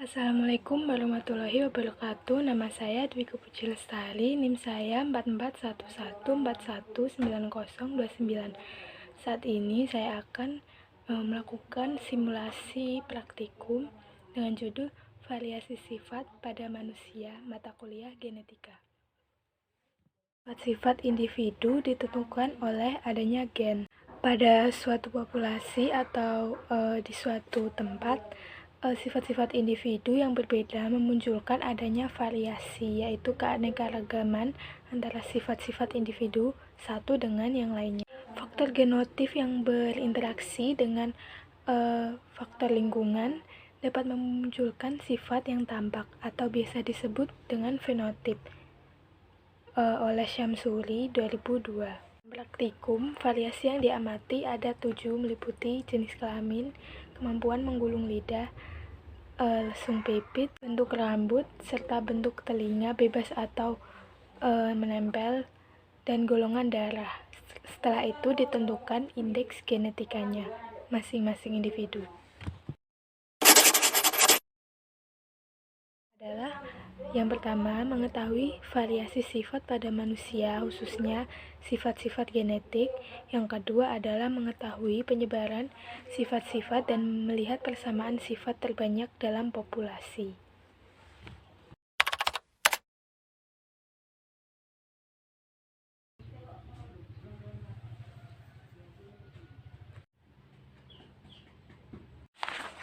Assalamualaikum warahmatullahi wabarakatuh. Nama saya Dwi Puji Lestari, NIM saya 4411419029. Saat ini saya akan melakukan simulasi praktikum dengan judul Variasi Sifat pada Manusia, mata kuliah Genetika. Sifat individu ditentukan oleh adanya gen. Pada suatu populasi atau di suatu tempat, sifat-sifat individu yang berbeda memunculkan adanya variasi, yaitu keanekaragaman antara sifat-sifat individu satu dengan yang lainnya. Faktor genotif yang berinteraksi dengan faktor lingkungan dapat memunculkan sifat yang tampak atau biasa disebut dengan fenotip oleh Syamsuri 2002. Praktikum, variasi yang diamati ada 7, meliputi jenis kelamin, kemampuan menggulung lidah, lesung pipit, bentuk rambut, serta bentuk telinga bebas atau menempel, dan golongan darah. Setelah itu ditentukan indeks genetikanya masing-masing individu. Adalah yang pertama, mengetahui variasi sifat pada manusia, khususnya sifat-sifat genetik. Yang kedua adalah mengetahui penyebaran sifat-sifat dan melihat persamaan sifat terbanyak dalam populasi.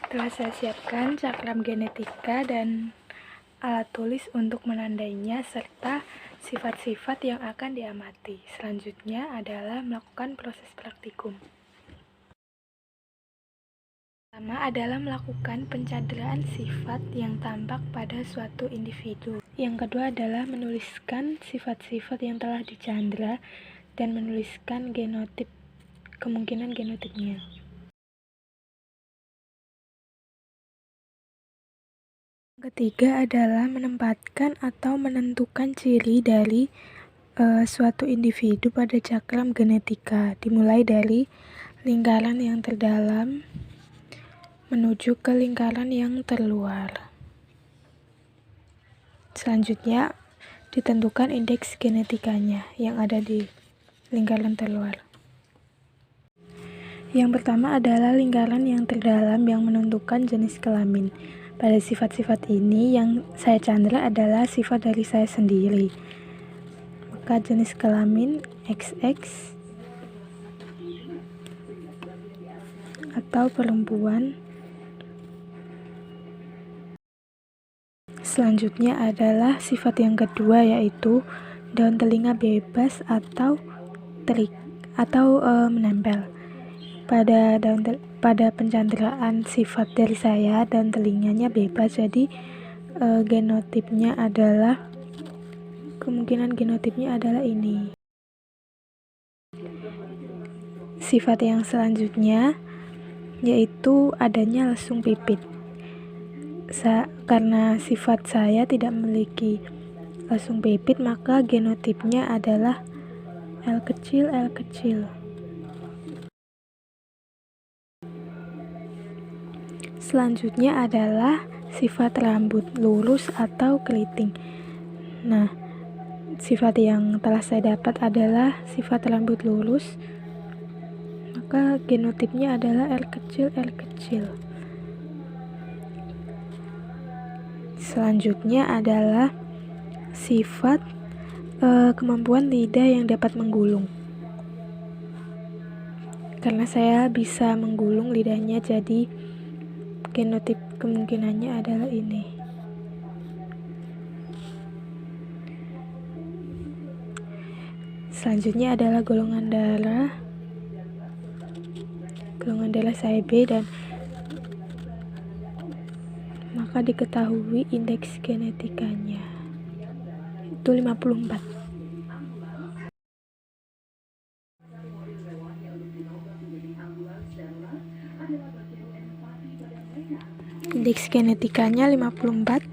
Telah saya siapkan cakram genetika dan alat tulis untuk menandainya serta sifat-sifat yang akan diamati. Selanjutnya adalah melakukan proses praktikum. Pertama adalah melakukan pencanderaan sifat yang tampak pada suatu individu. Yang kedua adalah menuliskan sifat-sifat yang telah dicandra dan menuliskan genotip, kemungkinan genotipnya. Ketiga adalah menempatkan atau menentukan ciri dari suatu individu pada cakram genetika, dimulai dari lingkaran yang terdalam menuju ke lingkaran yang terluar. Selanjutnya ditentukan indeks genetikanya yang ada di lingkaran terluar. Yang pertama adalah lingkaran yang terdalam yang menentukan jenis kelamin. Pada sifat-sifat ini yang saya candra adalah sifat dari saya sendiri. Maka jenis kelamin XX atau perempuan. Selanjutnya adalah sifat yang kedua, yaitu daun telinga bebas atau terik atau menempel. Pada pencandraan sifat dari saya dan telinganya bebas, jadi genotipnya adalah, kemungkinan genotipnya adalah ini. Sifat yang selanjutnya yaitu adanya lesung pipit. Karena sifat saya tidak memiliki lesung pipit, maka genotipnya adalah L kecil, L kecil. Selanjutnya adalah sifat rambut lurus atau keriting. Nah, sifat yang telah saya dapat adalah sifat rambut lurus, maka genotipnya adalah L kecil, L kecil. Selanjutnya adalah sifat kemampuan lidah yang dapat menggulung. Karena saya bisa menggulung lidahnya, jadi genotip kemungkinannya adalah ini. Selanjutnya adalah golongan darah. Golongan darah saya B, dan maka diketahui indeks genetikanya itu 54. Indeks genetikanya 54.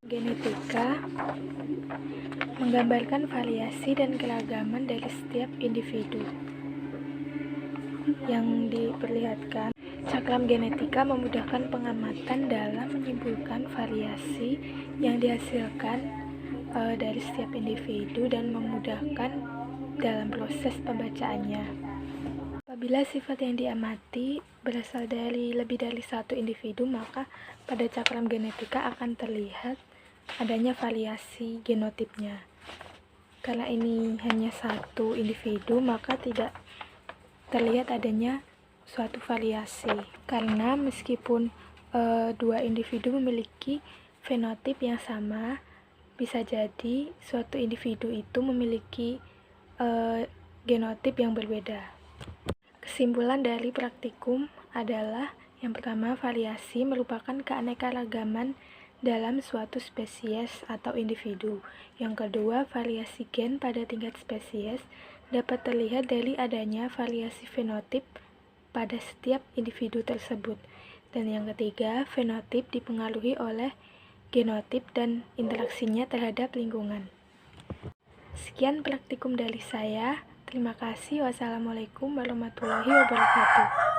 Genetika menggambarkan variasi dan keragaman dari setiap individu. Yang diperlihatkan Cakram genetika memudahkan pengamatan dalam menyimpulkan variasi yang dihasilkan dari setiap individu dan memudahkan dalam proses pembacaannya. Apabila sifat yang diamati berasal dari lebih dari satu individu, maka pada cakram genetika akan terlihat adanya variasi genotipnya. Karena ini hanya satu individu, maka tidak terlihat adanya suatu variasi. Karena meskipun dua individu memiliki fenotip yang sama, bisa jadi suatu individu itu memiliki genotip yang berbeda. Kesimpulan dari praktikum adalah yang pertama, variasi merupakan keanekaragaman dalam suatu spesies atau individu. Yang kedua, variasi gen pada tingkat spesies dapat terlihat dari adanya variasi fenotip pada setiap individu tersebut. Dan yang ketiga, fenotip dipengaruhi oleh genotip dan interaksinya terhadap lingkungan. Sekian praktikum dari saya. Terima kasih. Wassalamualaikum warahmatullahi wabarakatuh.